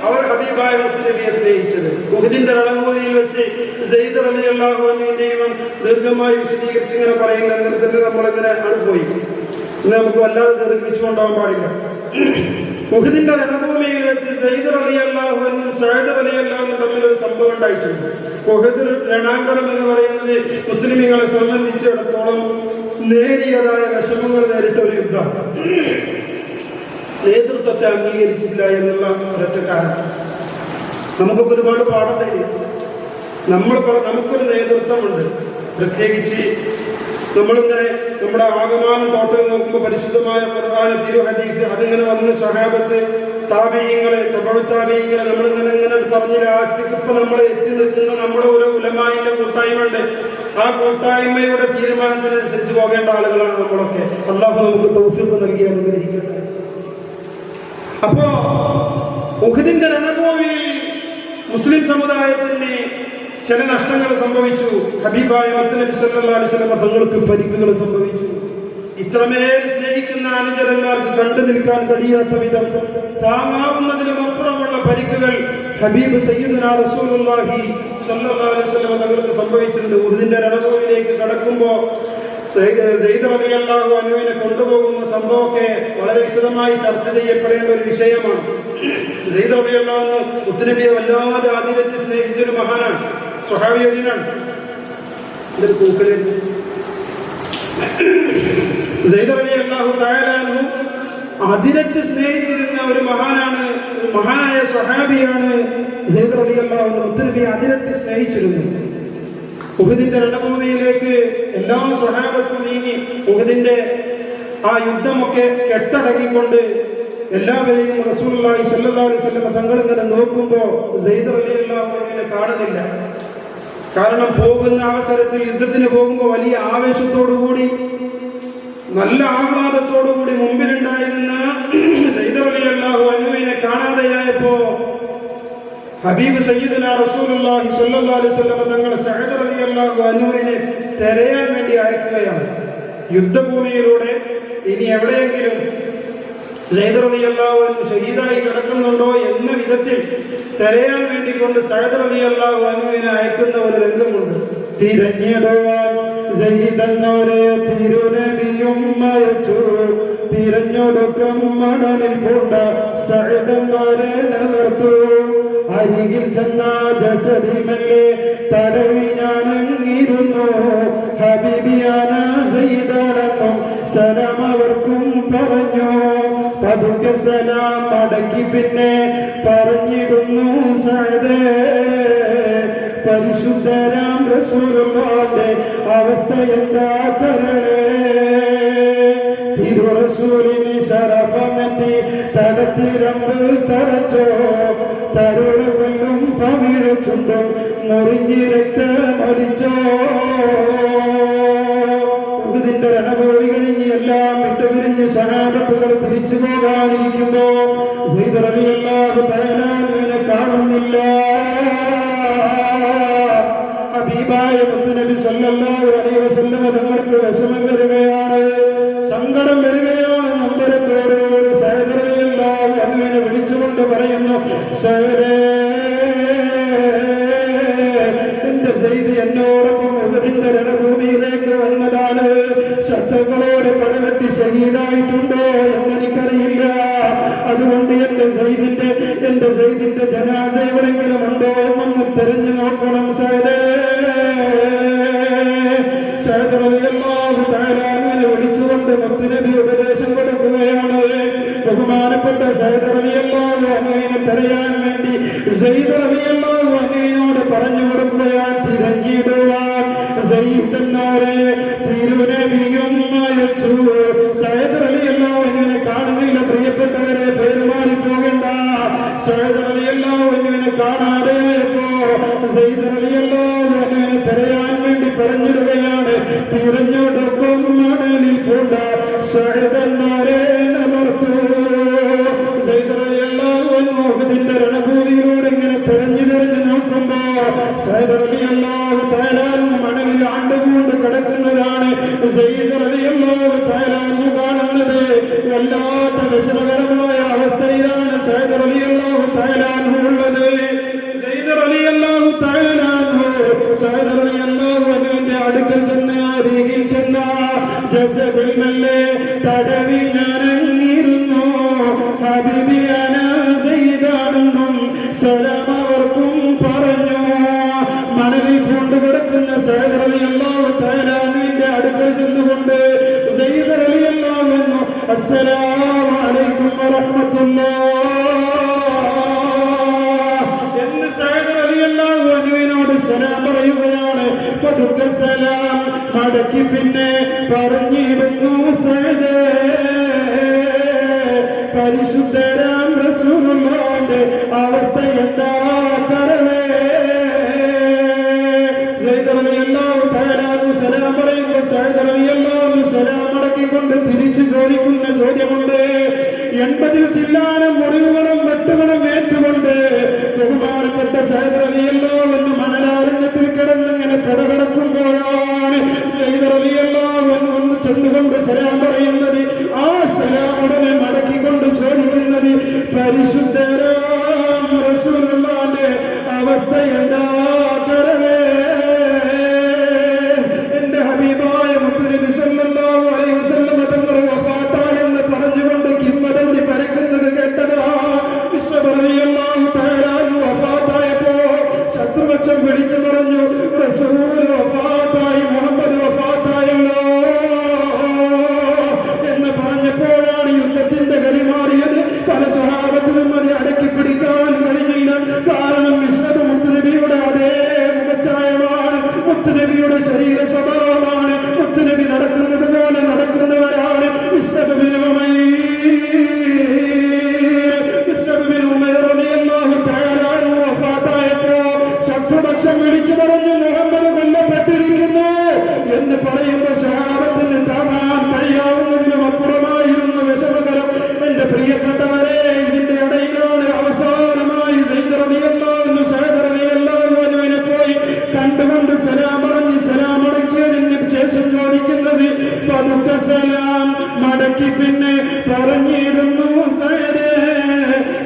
അവർ ഹബീബായ മുത്തുനബിയെ സ്നേഹിച്ചത്. ഉഹദിന്റെ രണഭൂമിയിൽ വെച്ച് സെയ്ദ് റളിയല്ലാഹു അൻഹുവിനെയും ദീർഘമായി വിശദീകരിച്ച് ഇങ്ങനെ പറയുന്ന നമ്മളിങ്ങനെ ആണ് പോയി. ഇന്ന് നമുക്ക് വല്ലാതെ ദീർഘിച്ചു കൊണ്ടുപോകാൻ പാടില്ല. ഉഹദിന്റെ രണഭൂമിയിൽ വെച്ച് സയ്യിദ് റളിയല്ലാഹു അൻഹും സഅദ് റളിയല്ലാഹു അൻഹും തമ്മിൽ ഒരു സംഭവം ഉണ്ടായിട്ടുണ്ട്. ഉഹദ് രണാങ്കണം എന്ന് പറയുന്നത് മുസ്ലിമുകളെ സംബന്ധിച്ചിടത്തോളം നേരിയതായ വിഷമങ്ങൾ നേരിട്ട ഒരു യുദ്ധം. നേതൃത്വത്തെ അംഗീകരിച്ചില്ല എന്നുള്ള ഒരൊറ്റ കാരണം. നമുക്കൊക്കെ ഒരുപാട് പാഠം തരും. നമുക്കൊരു നേതൃത്വമുണ്ട്. പ്രത്യേകിച്ച് നമ്മളിങ്ങനെ നമ്മുടെ ആഗമാനം ടോട്ടൽ നോക്കുമ്പോൾ പരിശുദ്ധമായ ഖുർആൻ, തിരു ഹദീസ്, അതിങ്ങനെ വന്ന് സഹാബത്ത്, താബീയങ്ങളെ, താബീയങ്ങളെ നമ്മളിങ്ങനെ പറഞ്ഞ് ലാസ്റ്റിക്ക് ഇപ്പൊ നമ്മൾ എത്തി നിൽക്കുന്ന നമ്മുടെ ഒരു ഉലമായിന്റെ കൂട്ടായ്മ ഉണ്ട്. ആ കൂട്ടായ്മയുടെ തീരുമാനത്തിനനുസരിച്ച് പോകേണ്ട ആളുകളാണ് നമ്മളൊക്കെ. അല്ലാഹു നമുക്ക് തൗഫീഖ് നൽകി അനുഗ്രഹിക്കട്ടെ. അപ്പോ ഉഹദിന്റെ രണഭൂമിയിൽ മുസ്ലിം സമുദായത്തിന് ചില നഷ്ടങ്ങൾ സംഭവിച്ചു. ഹബീബായ നബി സല്ലല്ലാഹു അലൈഹി വസല്ലം തങ്ങൾക്ക് പരിക്കുകൾ സംഭവിച്ചു. ഇത്രമേൽ സ്നേഹിക്കുന്ന അനുചരന്മാർക്ക് കണ്ടു നിൽക്കാൻ കഴിയാത്ത വിധം താങ്ങാവുന്നതിലും അപ്പുറമുള്ള പരിക്കുകൾ ഹബീബ് സയ്യിദുനാ റസൂലുള്ളാഹി സ്വല്ലല്ലാഹു അലൈഹി വസല്ലം തങ്ങൾക്ക് സംഭവിച്ചിട്ടുണ്ട്. ഉഹദിന്റെ രണഭൂമിയിലേക്ക് കടക്കുമ്പോൾ സയ്യിദ് റളിയല്ലാഹു അൻഹുവിനെ കൊണ്ടുപോകുന്ന സംഭവമൊക്കെ വളരെ വിശദമായി ചർച്ച ചെയ്യപ്പെടേണ്ട ഒരു വിഷയമാണ്. സയ്യിദ് റളിയല്ലാഹു അൻഹു മുത്തുനബിയെ വല്ലാതെ ആദരിച്ച് സ്നേഹിച്ചൊരു മഹാനാണ്, സ്വഹാബിയാണ്. ഇതൊരു പൂക്കളെ സയ്യിദ് റളിയല്ലാഹു തആല അൻഹു അതിരറ്റ് സ്നേഹിച്ചിരുന്ന ഒരു മഹാനാണ്, മഹാനായ സ്വഹാബിയാണ് സയ്യിദ് റളിയല്ലാഹു അൻഹു. മുത്തുനബിയെ അതിരറ്റ് സ്നേഹിച്ചിരുന്നു. ഉഹദിന്റെ രണഭൂമിയിലേക്ക് എല്ലാ സ്വഹാബത്തും നീങ്ങി ഉഹദിന്റെ ആ യുദ്ധമൊക്കെ കെട്ടടങ്ങിക്കൊണ്ട് എല്ലാവരെയും റസൂലുള്ളാഹി സ്വല്ലല്ലാഹു അലൈഹി വസല്ലം തങ്ങളിങ്ങനെ നോക്കുമ്പോൾ സയ്യിദ് റളിയല്ലാഹു അൻഹുവിനെ കാണുന്നില്ല. കാരണം പോകുന്ന അവസരത്തിൽ യുദ്ധത്തിന് പോകുമ്പോൾ വലിയ ആവേശത്തോടുകൂടി നല്ല ആഹ്ലാദത്തോടുകൂടി മുമ്പിലുണ്ടായിരുന്ന സയ്യിദ് റളിയല്ലാഹു അൻഹുവിനെ കാണാതെയായപ്പോ ഹബീബ് സയ്യിദുനാ റസൂലുള്ളാഹി സ്വല്ലല്ലാഹു അലൈഹി വസല്ലം തങ്ങൾ സഅദ് റളിയല്ലാഹു അൻഹുവിനെ തിരയാൻ വേണ്ടി അയക്കുകയാണ്. യുദ്ധഭൂമിയിലൂടെ ഇനി എവിടെയെങ്കിലും സയ്യിദ് റളിയല്ലാഹു അൻഹു ഷഹീദായി കിടക്കുന്നുണ്ടോ എന്ന വിധത്തിൽ തിരയാൻ വേണ്ടി കൊണ്ട് സഅദ് റളിയല്ലാഹു അൻഹുവിനെ അയക്കുന്ന ഒരു രംഗമുണ്ട്. തിരഞ്ഞിടുവാൻ സയ്യിദന്നോരെ തിരുനബിയും അയച്ചു, തിരഞ്ഞെടുക്കും മണലിൽ കൊണ്ട സഅദന്നോരെ നിർത്തു. അരികിൽ ചെന്ന ജസദിമല്ലേ തടവി ഞാനങ്ങിരുന്നു, ഹബീബിയാന സയ്യിദാണെന്നും സലാം അവർക്കും പറഞ്ഞു. പതുക്കെ സലാം മടക്കി പിന്നെ പറഞ്ഞിടുന്നു സഅദേ, പരിശുദ്ധരാം റസൂലുള്ളാഹിന്റെ അവസ്ഥ എന്താ തരണേ. തിരുറസൂലിന് ശറഫമെത്തി തടത്തിരമ്പ് തറച്ചോ, തരുളുകൊല്ലും പമിഴ് ചുണ്ടും മുറിഞ്ഞിരക്തമൊലിച്ചോ. ഉഹദിന്റെ രണഭൂമി കഴിഞ്ഞ് എല്ലാം വിട്ടുപിരിഞ്ഞ് സഹാബത്തുകൾ തിരിച്ചു പോകാനിരിക്കുമ്പോ സയ്യിദ് റളിയല്ലാഹു തആല അൻഹുവിനെ കാണുന്നില്ല. ഹബീബായ മുത്തുനബി സല്ലല്ലാഹു അലൈഹി വസല്ലം തങ്ങൾക്ക് വിഷമം വരികയാണ്, സങ്കടം വരികയാണ്. നമ്പരത്തോട് സഅദ് റളിയല്ലാഹു അൻഹുവിനെ വിളിച്ചുകൊണ്ട് പറയുന്നു, സഅദേ, എന്റെ സയ്യിദ് എന്നോടൊപ്പം ഉഹദിന്റെ രണഭൂമിയിലേക്ക് വന്നതാണ്. ശത്രുക്കളോട് പടവെട്ടി ഷഹീദായിട്ടുണ്ടോ എന്നെനിക്കറിയില്ല. അതുകൊണ്ട് എന്റെ സയ്യിദിന്റെ ജനാസ എവിടെയെങ്കിലും ഉണ്ടോ എന്ന് തെരഞ്ഞു നോക്കണം സഅദേ. സഅദ് റളിയല്ലാഹു തആല അൻഹുവിനെ വിളിച്ചുകൊണ്ട് മുത്തുനബി ഉപദേശം കൊടുക്കുകയാണ്. ബഹുമാനപ്പെട്ട സഅദ് റളിയല്ലാഹു അൻഹുവിനെ തിരയാൻ വേണ്ടി സയ്യിദ് റളിയല്ലാഹു അൻഹുവിനോട് പറഞ്ഞു കൊടുക്കുകയാണ്. തിരഞ്ഞിടുവാൻ സയ്യിദന്നോരെ തിരുനബിയും അയച്ചു. സഅദ് റളിയല്ലാഹു അൻഹുവിനെ കാണുന്നില്ല. പ്രിയപ്പെട്ടവരെ, പേരുമാറി പോകണ്ട. സഅദ് റളിയല്ലാഹു അൻഹുവിനെ കാണാതെയപ്പോ സയ്യിദ് റളിയല്ലാഹു അൻഹുവിനെ തിരയാൻ വേണ്ടി പറഞ്ഞിടുകയാണ്. തിരഞ്ഞെടുക്കും മണലിൽ പൂണ്ട സഅദന്നോരെ നിർത്തു. സയ്യിദ് റളിയല്ലാഹു അൻഹു ഉഹദിന്റെ രണഭൂമിയിലൂടെ ഇങ്ങനെ തിരഞ്ഞു നോക്കുമ്പോ സഅദ് റളിയല്ലാഹു തആല മണലിൽ ആണ്ടുകൊണ്ട് കിടക്കുന്നതാണ് സയ്യിദ് റളിയല്ലാഹു തആല കാണുന്നത്. വല്ലാത്ത വിഷമകരമായ അവസ്ഥയിലാണ് സഅദ് റളിയല്ലാഹു തആല ഉള്ളത്. സയ്യിദ് റളിയല്ലാഹു തആല സഅദ് റളിയല്ലാഹു അൻഹുവിന്റെ അടുക്കൽ ചെന്ന് അരികിൽ ചെന്ന ജസദിൽ മെല്ലെ തടവി ഞാനങ്ങിരുന്നു. ഹബീബി അന സയ്യിദാണെന്നും സലാം അവർക്കും പറഞ്ഞു. മണലിൽ കൊണ്ടുകിടക്കുന്ന സയ്യിദ് റളിയല്ലാഹു തആല അൻഹുവിന്റെ അടുക്കൽ ചെന്നുകൊണ്ട് സയ്യിദ് റളിയല്ലാഹു അൻഹു അസ്സലാമു അലൈക്കും വറഹ്മത്തുള്ളാഹ് എന്ന് സയ്യിദ് റളിയല്ലാഹു അൻഹുവിനോട് സലാം പറയുകയാണ്. പതുക്കെ സലാം മടക്കി പിന്നെ പറഞ്ഞിരുന്നു, സയ്യിദേ പരിശുദ്ധരാം റസൂലുള്ളാഹിന്റെ അവസ്ഥ എന്താ തരവേ. സയ്യിദ് റളിയല്ലാഹു തആല സലാം പറയുമ്പോൾ സയ്യിദ് റളിയല്ലാഹു സലാം മടക്കിക്കൊണ്ട് തിരിച്ചു ചോദിക്കുന്ന ചോദ്യമുണ്ട്. 80 ചില്ലാനം മുറിവുകളും വെട്ടുകളും ഏറ്റുകൊണ്ട് ബഹുമാനപ്പെട്ട സയ്യിദ് റളിയല്ലാഹു അൻഹു മണലാരണ്യത്തിൽ കിടന്നിങ്ങനെ കടകടക്കുമ്പോഴാണ് സയ്യിദ് റളിയല്ലാഹു അൻഹു ഒന്ന് ചെന്നുകൊണ്ട് സലാം പറയുന്നത്. ആ സലാം ഉടനെ മടക്കിക്കൊണ്ട് ചോദിക്കുന്നത്, പരിശുദ്ധരാം റസൂലുള്ളാഹിന്റെ അവസ്ഥ എന്താ തരവേ. എന്റെ ഹബീബായ മുത്തുനബി സല്ലല്ലാഹു അലൈഹി വസല്ലം തങ്ങൾ വഫാത്തായെന്ന് പറഞ്ഞുകൊണ്ട് കിംവദന്തി പരക്കുന്നത് കേട്ടതാ. റളിയല്ലാഹു തആല വഫാത്തായപ്പോ ശത്രുപക്ഷം വിളിച്ചു പറഞ്ഞു, റസൂൽ വഫാത്തായി, മുഹമ്മദ് വഫാത്തായല്ലോ എന്ന് പറഞ്ഞപ്പോഴാണ് യുദ്ധത്തിന്റെ ഗതി മാറിയത്. പല സ്വഹാബത്തിലും അത് അടക്കി പിടിക്കാൻ കഴിഞ്ഞില്ല. കാരണം വിശ്വത് മുത്തുനബിയുടെ അതേ മുഖച്ഛായമാണ്, മുത്തുനബിയുടെ ശരീര സ്വഭാവമാണ്, മുത്തുനബി നടക്കുന്നത് പോലെ നടക്കുന്നവരാണ്. ശത്രുപക്ഷം വിളിച്ചു പറഞ്ഞു, മുഹമ്മദ് കൊല്ലപ്പെട്ടിരിക്കുന്നു എന്ന് പറയുമ്പോൾ സഹാബത്തിന് താങ്ങാൻ കഴിയാവുന്നതിനും അപ്പുറമായിരുന്നു വിഷമകരം. എന്റെ പ്രിയപ്പെട്ടവരെ, ഇതിന്റെ ഇടയിലാണ് അവസാനമായി സയ്യിദ് റളിയല്ലാഹു അൻഹുവിനെ പോയി കണ്ടുകൊണ്ട് സലാം പറഞ്ഞ് സലാം മടക്കിയതിന് ശേഷം ചോദിക്കുന്നത്, പതുക്കെ സലാം മടക്കി പിന്നെ പറഞ്ഞിരുന്നു, സയ്യിദേ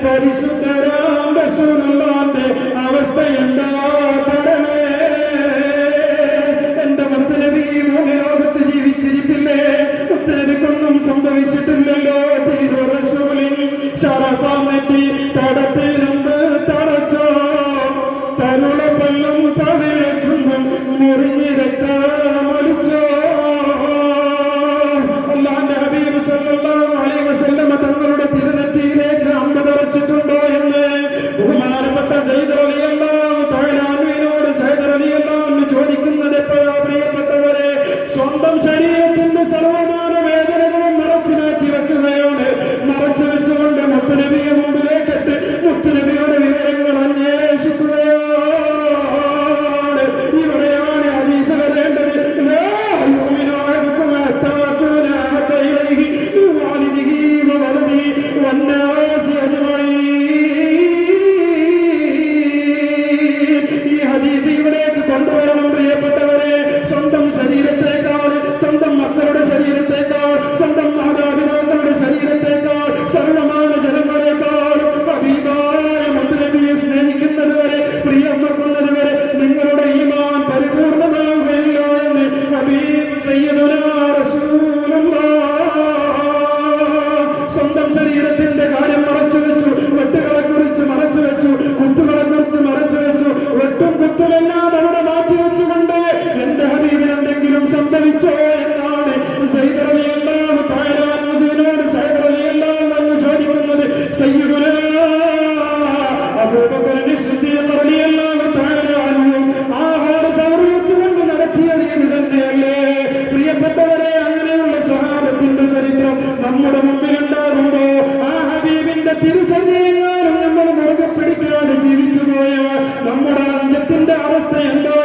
പരിശുദ്ധരാം റസൂലുള്ളാഹിന്റെ അവസ്ഥ എന്താ തരണേ. എന്റെ മുത്തുനബി ഭൂമി ലോകത്ത് ജീവിച്ചിരിപ്പില്ലേ? മുത്തുനബിക്കൊന്നും സംഭവിച്ചിട്ടില്ലല്ലോ. റസൂലിൻ ശറഫാമെത്തി തടത്തിരുന്ന് തറച്ചോ, തരുളപ്പല്ലും തവിഴച്ചും മുറിഞ്ഞിരക്തമൊലിച്ചോ. അല്ലാഹുവിന്റെ ഹബീബ് സല്ലല്ലാഹു അലൈഹി വസല്ലം തങ്ങളുടെ തിരുനെറ്റിയിലേക്ക് അമ്പ് തറച്ചിട്ടുണ്ടോ എന്ന് ബഹുമാനപ്പെട്ട സയ്യിദ് റളിയല്ലാഹു തആല അൻഹുവിനോട് സയ്യിദ് റളിയല്ലാഹു അൻഹു ചോദിക്കുന്നത് എപ്പോഴാ? പ്രിയപ്പെട്ടവരെ, സ്വന്തം ശരീരത്തിന്റെ സർവമാന വേദനകളും മറച്ചു മാറ്റി വെക്കുകയാണ്. മറച്ചു വെച്ചുകൊണ്ട് മുത്തുനബിയെ മുമ്പിലേക്കിട്ട് മുത്തുനബിയുടെ വിവരങ്ങൾ അന്വേഷിക്കുകയാണ്. ഇവിടെയാണ് ഹദീസ് വരേണ്ടത്. ഈ ഹദീസ് ഇവിടേക്ക് കൊണ്ടുവരണം പ്രിയപ്പെട്ടവരെ. സ്വന്തം ശരീരത്തെക്കാൾ, സ്വന്തം മക്കളുടെ ശരീരത്തെക്കാൾ, സ്വന്തം മാതാപിതാക്കളുടെ ശരീരത്തെക്കാൾ, സർവമാന ജനങ്ങളെക്കാൾ ഹബീബായ മുത്തുനബിയെ സ്നേഹിക്കുന്നത് വരെ, പ്രിയപ്പെടുന്നത് വരെ നിങ്ങളുടെ ഈമാൻ പരിപൂർണമാവുകയില്ല എന്ന് ഹബീബ് സയ്യിദുനാ റസൂലുള്ളാഹ്. സ്വന്തം ശരീരത്തിന്റെ കാര്യം മറച്ചു വെച്ചു, വെട്ടുകളെ കുറിച്ച് മറച്ചു വെച്ചു, കുത്തുകളെ കുറിച്ച് മറച്ചു വെച്ചു. വെട്ടും കുത്തുമെല്ലാം അവിടെ മാറ്റി വെച്ചുകൊണ്ട് എന്റെ ഹബീബിന് എന്തെങ്കിലും സംഭവിച്ചോ എന്നാണ് സയ്യിദ് റളിയല്ലാഹു തആല അൻഹുവിനോട് സയ്യിദ് റളിയല്ലാഹു അൻഹു ചോദിക്കുന്നത്. സയ്യിദുനാ അബൂബക്കർ സിദ്ദീഖ് റളിയല്ലാഹു തആല അൻഹു ആഹാര തവറ് വെച്ചുകൊണ്ട് നടത്തിയത് ഇത് തന്നെയല്ലേ? പ്രിയപ്പെട്ടവരെ, അങ്ങനെയുള്ള സ്വഹാബത്തിന്റെ ചരിത്രം നമ്മുടെ മുമ്പിലുണ്ടാകുമ്പോ ആ ഹബീബിന്റെ തിരുചര്യങ്ങളും നമ്മൾ മുറുകെ പിടിക്കാതെ ജീവിച്ചു പോയ നമ്മുടെ അന്ത്യത്തിന്റെ അവസ്ഥ എന്തോ